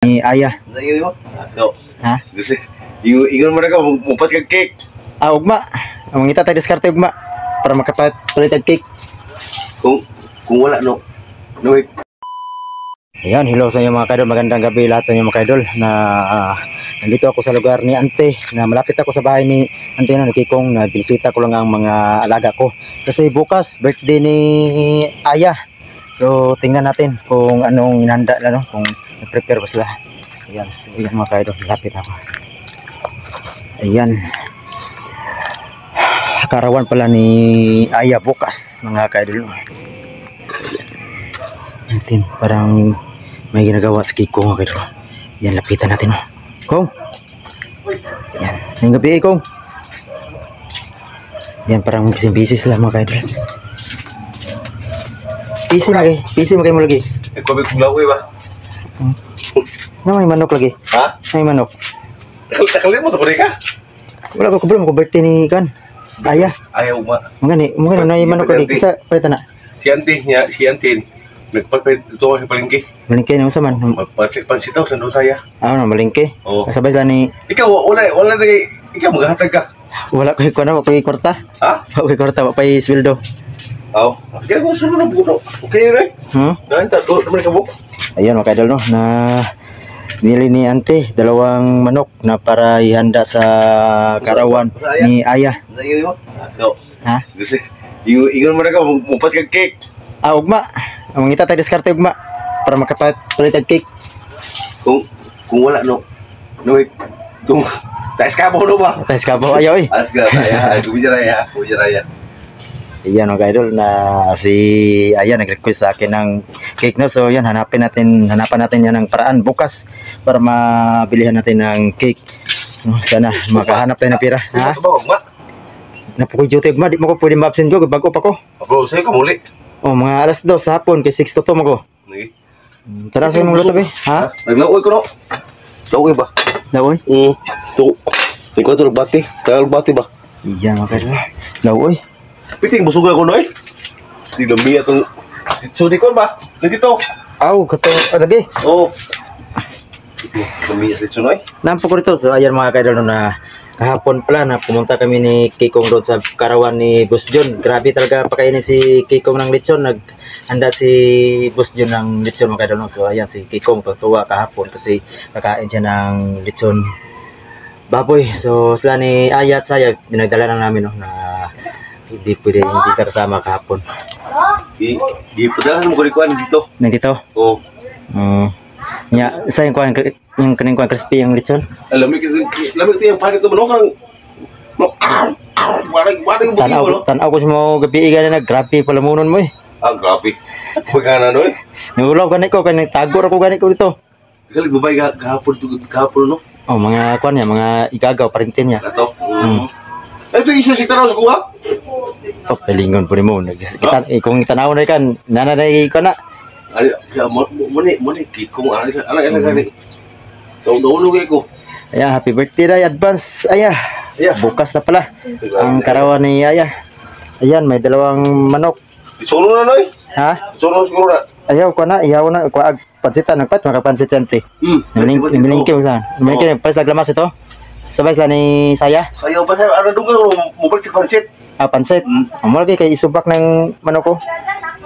Ni Aya. So, Ha? gusto, ingon mo na ka, mupas kag cake. Ugma. Ang ngita tayo diskarte ugma para makapalit og cake. Kung wala, no. No, wait. Ayan, hello sa inyo mga kaidol. Magandang gabi lahat sa inyo mga kaidol. Nandito ako sa lugar ni Ante. Na malapit ako sa bahay ni Ante na Kikong. Na bisita ko lang ang mga alaga ko. Kasi bukas, birthday ni Aya. So, tingnan natin kung anong inanda na, no? Kung nag-prepare ba sila. Ayan, so, ayan mga kaidol. Lapit ako. Ayan. Karawan pala ni Aya bukas mga kaidol. Natin, parang may ginagawa sa Kikong mga kaidol. Yan, lapitan natin. Kong. Yan, ngayong gabi Kong. Yan, parang busy sila mga kaidol. Busy mo kayo mo lagi. Nagkabig kong lakoy ba? May manok lagi. Ha? May manok. Nakalit mo, tapos ka? Wala ko kabulong ko birthday ni Kan. Aya. Ayaw ma. Mga na manok lagi. Kisa, palitan na. Si Auntie, nagpalit ito sa palengke. Malingke na sa man. Pansit daw sa doon saya. Na malingke. Oo. Kasabay sila ni... Ikaw, wala na kay, ikaw maghahatag ka. Wala ko ikuha na, wala ko ikorta. Ha? Wala ko ikorta, wala pa isweldo. Oo. Kaya kung sunod na puno. Okay rin. Dahil tato naman ka buka. Ayan mga kaidol, no, na nili ni Ante, 2 manok na para ihanda sa karawan ni Aya. So, Ha? gusto, ingon mo na ka, mupas kag cake. Ugma. Ang ngita tayo diskarte ugma para makapalit og cake. Kung wala, no. No, wait. Kung, tayo ka mo, no ba? Tayo kabaw ayaw eh. At kaya, kumiraya. Ayan mga kaidol, na si Aya nag-request sa akin ng cake, no. So yan, hanapan natin yan ng paraan bukas para mabilihan natin ng cake. No, sana makahanap tayo ng pira. Ha? Napukoy duty ugma, di mo ko pwede ma-absent ko, bago pa ko. Bro, sa'yo ka muli. Mga alas 2 sa hapon, kay 6 to 2 mo ko. Tara sa mong luto be. Ha? Naglauoy ko, no? Lauoy ba? Lawoy? Ito. Ikaw ito, bati. Tagal bati ba? Iyan mga kaidol. Lawoy? Piting, busugan ko, no eh. Di lami atong... So, di ko ba? Dito. Aw, kato, lagi. Oo. Lami atong no eh. Nampo ko rito. So, ayan mga kaidol, na kahapon pala na pumunta kami ni Kikong doon sa karawan ni Boss John. Grabe talaga pakainin si Kikong ng lechon. Naghanda si Boss John ng lechon mga kaidol. So, ayan si Kikong tuwa kahapon kasi kakain siya ng lechon baboy. So, sila ni Aya at saya, binagdala lang namin, no, na hindi pwede hindi kasama kahapon. Di padala mo ko rikuan dito. Nandito? Oo. Nya, sa yung kaning kuan crispy yung lechon. Lamig yung panit naman ako. Warang buti mo, no? Tanaw ko sa mga gabi na grabe palamunon mo eh. Grabe. Pagkana, no eh. Nangulaw ganit ko, kanang tagor ako ganit ko dito. Galing babay kahapon, no? Mga kuan niya, mga igagaw, parintin niya. Ato. Ito isa si Taraw sa kuha? Pelingon po ni mo. Kung tanaw na kan, nananay ko na. Muna, kikong, alang gani. So, naulog ko. Ayan, happy birthday na, advance. Aya, bukas na pala. Ang karawan ni Aya. Ayan, may 2 manok. Solo na, no eh. Ha? Solo siguro na. Ayaw ko na, kuag pansitan, nagpat, makapansit siyempre. Nabilingke mo saan. Nabilingke, pares laglamas ito. Sabay sila ni Saya. Sayaw pa sa'yo, ano doon ka, mobile ka pansit. Pansit. Ang malaki kay isubak ng manok ko.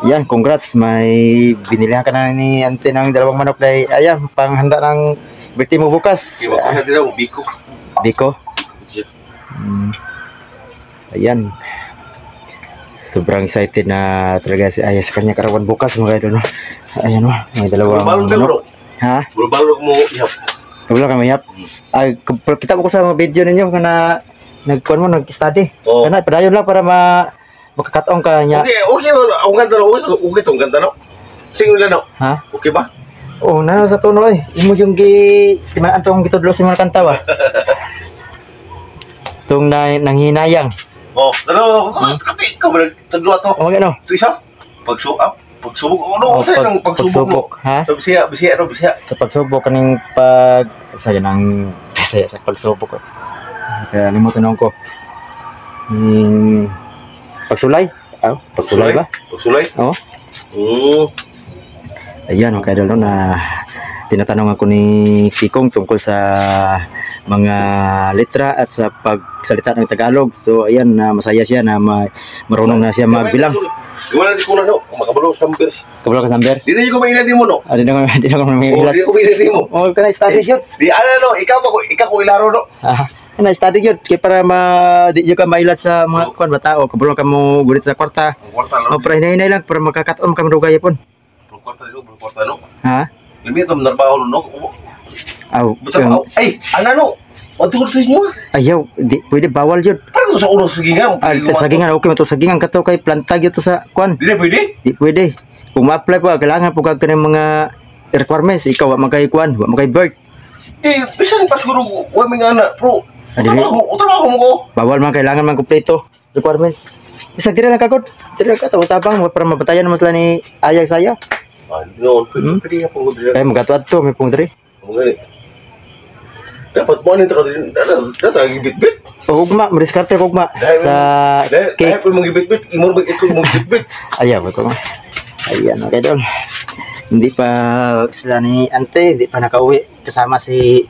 Yan, congrats. May binilihan ka na ni Ante ng 2 manok dahil ayan, panghanda ng birthday mo bukas. Iwa ko na din ako, Biko. Biko. Ayan. Sobrang excited na talaga si Aya sa kanya karawan bukas mga kaidol, no? Ayan, may 2 manok. Ha? Balo mo ihap. Wala ka mayap. Kita mo ko sa mga video ninyo na nagkuhan mo, nag-study. Kana, padayon lang para makakataong ka niya. Okay, ang ganda no. Okay tong ganda no. Singol na no. Ha? Okay ba? Oo, na sa tono eh. Imo yung timaan tong gitudlo sa mga kanta ba? Tong nanghinayang. Pero kapit ka ba tadlo to? O gano? Ito isa? Pagsubok. Ano sa nang pagsubok? Ha? So bisaya. Sa pagsubok kaning saya nang bisaya sa pagsubok ko. Kaya limutan ko. Pagsulay? Pagsulay ba? Pagsulay? Oo. Oo. Ayan, mga kaidol, no, na tinatanong ako ni Kikong tungkol sa mga letra at sa pagsalita ng Tagalog. So ayan, masaya siya na marunong na siya magbilang. Gimana di ko na no, makabalo sa number. Kabalo ka number? Di na ko mainan mo no. Di na ko may Oh, di ko mainan mo. Oh, kana study yun. Di ano no, ikaw ko ilaro no. Kana study yun kay para di jud ka mailat sa mga kuan ba tao, kabalo ka mo gulit sa kwarta. Kwarta Oh, para hinay lang para makakaton ka madugay pon. Kwarta no. Ha? Limit ang narbaho no. Aw, Butang ay, ano no. O tungkol sa inyo. ayaw, di pwede bawal yun. Parang sa ulo sagingan. Sagingan, okay, mato sagingan ka to kay plantag ito sa kwan. Di na pwede. Di pwede. Kung ma-apply po, kailangan po kag kanang mga requirements. Ikaw, wa magkay kwan, wa magkay birth. Bisan pa siguro, wa may nga na, bro. Adili. Trabaho mo ko. Bawal man, kailangan man kumpleto requirements. Isag dire lang kagod. Dire ka tabang para mabatayan naman sila ni ayag saya. No, pwede ka pong gudri. Kaya magatuad to, may pong dire. Dapat mo nito ka din. Data, gibit-bit. O ugma, mariskarte ko ugma sa Dahil cake. po mong gibit-bit, imor ba ito mong gibit-bit. Ayaw ko ma. Ayan, okay dol. Hindi pa sila ni ante, hindi pa nakauwi kasama si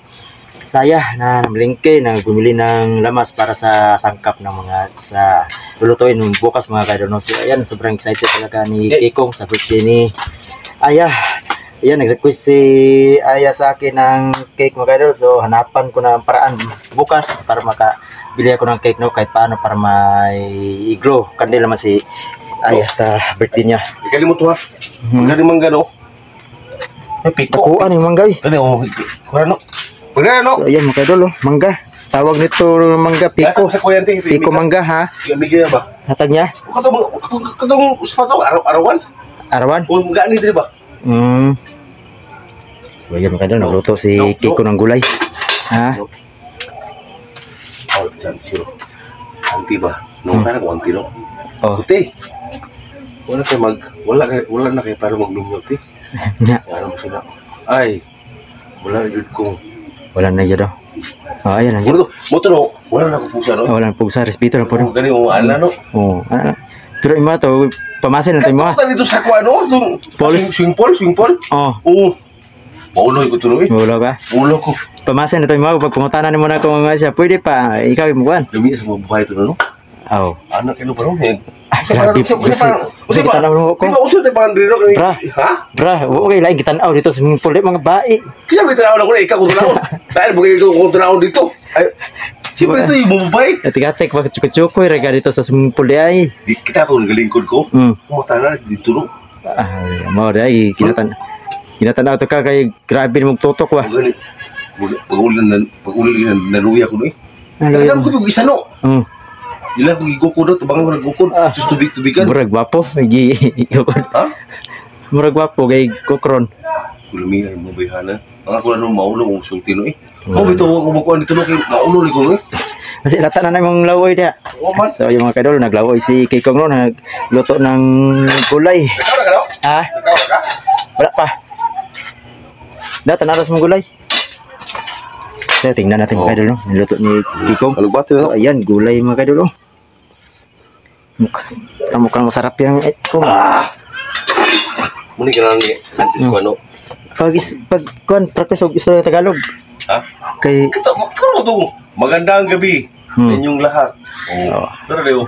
saya na namalingke na bumili ng lamas para sa sangkap ng mga sa lulutuin ng bukas mga kaidol. No? So, ayan, sobrang excited talaga ni Kikong sa birthday ni Aya. Ayan, nag-request si Aya sa akin ng cake mga kaidol. So hanapan ko na ang paraan bukas para makabili ako ng cake no kahit paano para may iglo. Kandil naman si Aya sa birthday niya. Ikalimot mo ha. Magaling mangga no. Piko. Kuan yung mangga eh. Ano, kurano. Kurano. So ayan mga kaidol, mangga. Tawag nito mangga piko. Sa kuyante. Piko mangga ha. Bigyan ba? Hatag niya. Katong sapato arawan. Arawan. O mga ni dire ba? So ayan mga kaidol, nagluto si Kiko ng gulay. Ha? Oh, dyan, siro. Anti ba? No, kana ko anti no. Oh. Puti. Wala na kayo para maglumyot eh. Nya. Ano mo sila? Ay, wala na yun kung... Wala na yun daw. Oh, ayan na yun. Moto no, wala na kung pusa no? Wala na pugsa, respeto na po. Pero gani mo ala no? Oo. Pero ima to, pamasin na to mo. Kaya dito sa kuano, swing pool. Oh, Oo. Maulo ko tuloy. wala ka. Ulo ko. Pamasin na to mo, pag pumutanan mo na kung nga siya, pwede pa, ikaw yung mukuan. Dami sa mga babae to no? Oo. Anak ino pa no? Grabe, kasi kita na mo ko. Di ba uso tayo parang dito? Bra. Ha? Bra, okay lang, kitanaw dito sa mga puli, mga bae. Kasi may tanaw na ko na, ikaw kung tanaw. Dahil bagay ikaw kung tanaw dito. Ay, siyempre ito yung bumabay. Atigatek, bakit chuko-chuko, rega dito sa swimming pool ay. Di kita ako nagalingkod ko. Kumata na dito no. Ay, mo dai kinatanaw to ka kay grabe mong tutok wa. Ganit. Pag-ulan na naluya ko no eh. Alam ko yung isa no. Ilang kung igukod na, tabangan ko nagukod. Just tubig-tubigan. Murag gwapo, Ha? Murag gwapo kay Kokron. Kulumi ay mabayhana. Ang ako na nung maulo kung sulti no eh. Oh, ito ako makuha dito no kay maulo ni ko no eh. Kasi lata na namang lawoy dia. So yung mga kadol naglawoy si Kikong no nagluto ng gulay. Ikaw na ka no? Ha? Ikaw na ka? Wala pa. Data naras mong gulay. Kaya tingnan natin mga kadol no. Niluto ni Kikong. Alugbati So, ayan, gulay mga kadol no. Mukhang masarap yung kung. Muni ka na ni antis ko ano? Pag practice og istorya Tagalog. Ha? Kay Karo to. Magandang gabi. Inyong lahat. Oh. Pero Leo,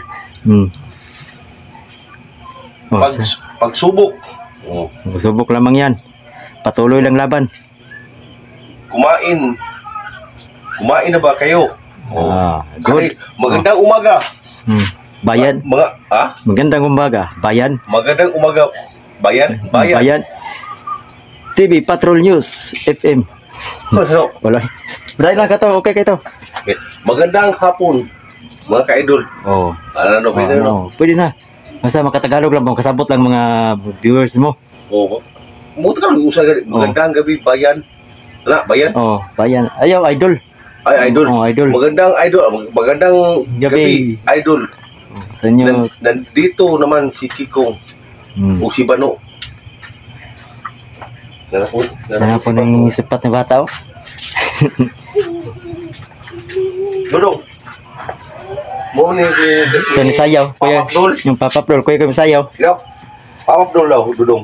Oh, pagsubok. Oh. subok lamang yan. Patuloy lang laban. Kumain na ba kayo? Good. Magandang umaga. Bayan. Magandang umaga. Bayan. Magandang umaga. Bayan. TV Patrol News FM. So, Wala. Bray lang ka to. Okay kayo to. magandang hapon, mga ka-idol. Oh. Pwede no? Pwede na. Basta makatagalog lang mo. Kasabot lang mga viewers mo. Oo. Muto ka lang usay. Magandang gabi, bayan. Bayan? Oh, bayan. Ayaw, idol. Ay, idol. Oh, idol. Magandang gabi, idol. Sa inyo. Nandito naman si Kikong o si Bano. Ano po ng sipat na bata oh. Dudong. Mo ni So ni sayaw, kuya. Yung Papa Abdul, kuya kami sayaw. Papa Abdul daw, Dudong.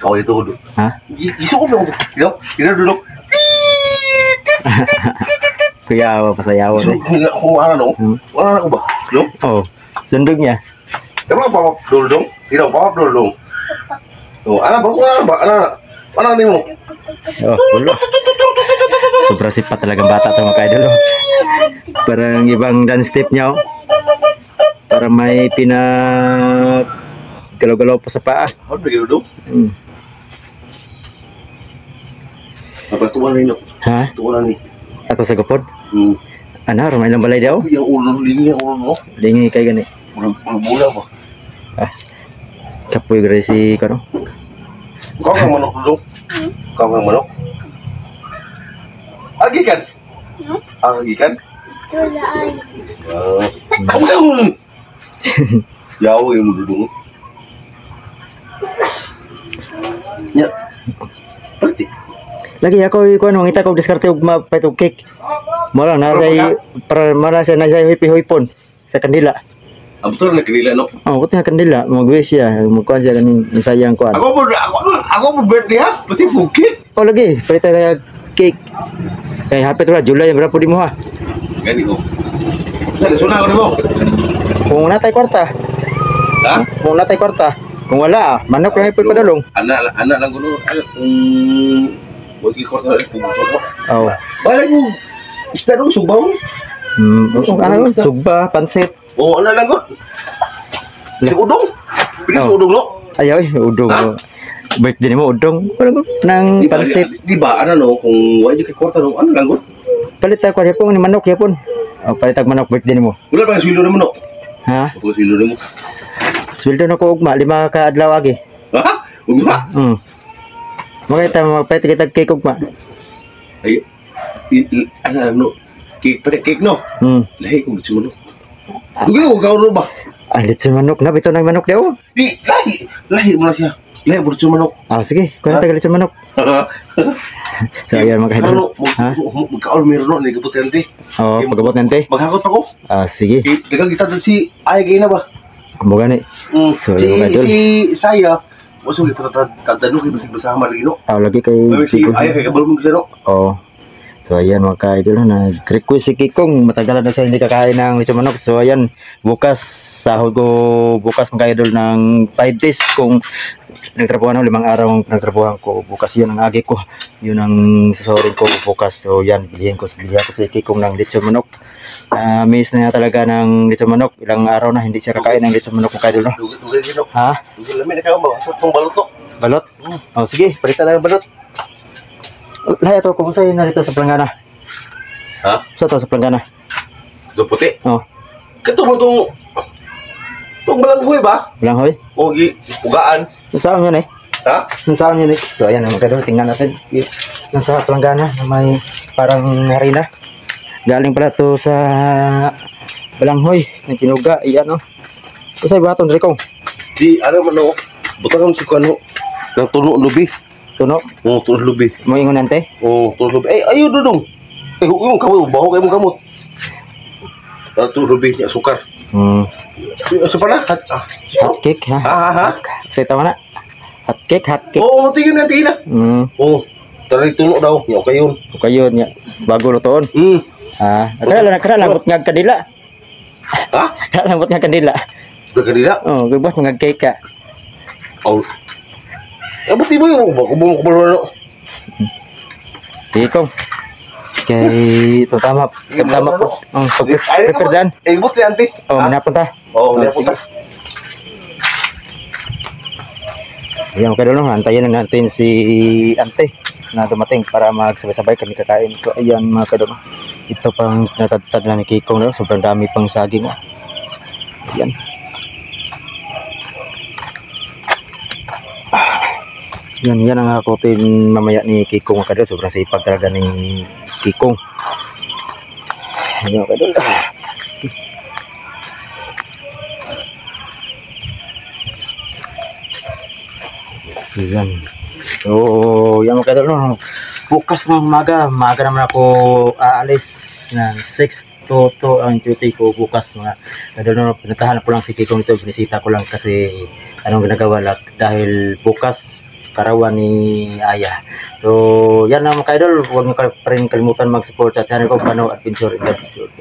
Kau itu dulu. Ha? Isu dong. Yo, kita dulu. Kuya, pasayaw Isu, eh. kung ano dong? Ano ko ba? Yo. Oh, sundog niya. Tama pa dulu dong. Tidak pa dulu dong. Oh, ano ba? Ano ni mo? Oh, ulo. Sobra sipat talagang bata to mga ka-idol. Oh. Parang ibang dance step niya. Oh. Para may galaw-galaw pa sa paa. Ano begitu dong? Hmm. Apa tuan ni? Ha? Tuan ni. Ato sa gapod. Hmm. Ano, rumay lang balay daw. Yang ulun lingi yang ulun no. Lingi kay gani. Bola ba? Kapoy gray si kano. Kau yang manok dulu. Kau yang manok. Agi kan? Agi kan? Kamu tahu? Jauh yang dulu. Ya. Berarti. Lagi ako ikuan mangita ko diskarte og mapait og cake. Mo lang nasay para mara sa nasay hipi-hipon sa kandila. Betul nak kanila no. Oh, buti nga kandila, magwis siya, magkuan siya kaning misayang kuan. Aku birthday ha, pasti bukit. Oh lagi, palita na cake. Kay hapit wala July berapa di mo ha? Gani ko. Sana suna ko mo. Kung natay kwarta. Ha? Kung natay kwarta. Kung wala, manok lang ipod padulong. Anak lang kuno. Buti ko sa puso ko. Oh. Wala ko. Isda dong subaw. Ano, sugba, pansit. Oh, anak lang ko. Si udong. Pili si Oh. udong no. Ayaw, udong. Ha? Birthday ni mo, udong. Wala ko, nang pansit. Di ba ano no kung wala di kay kwarta no, ano lang ko. Palita ko yapon ni manok yapon. Oh, palitag manok birthday ni mo. Wala pa swilo mo no. Ha? Ako swilo mo. Sweldo na ko ugma, 5 ka adlaw agi. Ha? Ugma. Makita magpait kita cake ugma. Ay. Ano cake pa cake no. Lahi ko gusto mo no. Dugi ko kau ba? Alit sa manok na, bito ng manok daw. Di lahi mo na siya. Lahi mo gusto manok. Ah, sige, kuha tagal sa manok. So, ayan mga Karno, kahidol. Ha? magkaol meron no, ni kaputente. Oo, pagabot nante. Maghakot pa ko. Ah, sige. Dagang kita si ay gay na ba? Kumbaga ni. So, si yung mga idol. si saya, masuk kita tadano kay basig basama lagi no. Ah, lagi kay Si ay kay kabalo mo siya no. Oo. So, ayan mga ka-idol, nag-request si Kikong. Matagalan na siya hindi kakain ng lechon manok. So, ayan, bukas, sahod ko bukas mga ka-idol ng 5 days. Kung nagtrabuhan ako, 5 araw ang nagtrabuhan ko. Bukas yun ang agi ko. Yun ang sasawarin ko bukas. So, yan, bilihan ko si Kikong ng lechon manok. Miss na niya talaga ng lechon manok. Ilang araw na hindi siya kakain ng lechon manok mga ka-idol. No? Dugay gino. Ha? Dugay lamin na kayo ba? Sa tong balot to. Balot? Oh, sige, palitan lang ang balot. Lahat ito, kumusta yun na dito sa Planggana? Ha? Sa to sa Planggana? Do puti. Oh, Kato mo tong balanghoy ba? Balanghoy. O gi ugaan. Nasaan yun eh? Ha? Nasaan yun eh? So ayan, mga kadol, tingnan natin. Nasa Planggana na may parang harina. Galing pala to sa Balanghoy, ng Pinuga. Ayan o. Kasi baton rin ko. Di ano man no. Butang si kuno. Nang tuno lubi. Tuno, Oh, tuno lubi. mo ingon nante. Oh, tuno lubi. Ayo dudong. Yung kamu baho kayo mong kamot. Tuno lubi niya sukar. Sa pala? Hot cake ha. Ha? Sa tama na. Hot cake, hot cake. Oo, tingin na, tingin na. Oo, taray tulo daw. Yaw kayo. Kayo niya. Bago lutoon. Ha. Nakala langot nga kadila. Ha? Nakala langot nga kadila. Berkedila? Oh, gabas mga cake ka. Oh. Ba't di mo yung kubulong ano? Tikong. Kay ito tama po. Ang prepare dan. Buti auntie. Oh, manapunta. Oo, manapunta. Ayan, kadol no, antayin na natin si ante na dumating para magsabay-sabay kami kakain. So ayan mga kadol. Ito pang natadtad na ni Kikong no, sobrang dami pang saging. Ayan. Yan ang hakutin mamaya ni Kikong mga kadol. Sobrang sipag talaga ni Kikong. Ayan mga kadol. Yan. So, yan mga kadol. No? Bukas ng umaga naman ako aalis ng 6 to ang duty ko bukas mga kadol. No? Pinuntahan ko lang si Kikong ito. Binisita ko lang kasi anong ginagawa lang. Dahil bukas karawan ni Aya. So yan na mga ka-idol, huwag niyo pa rin kalimutan mag-support sa channel ko, Bano Adventure in the Episode.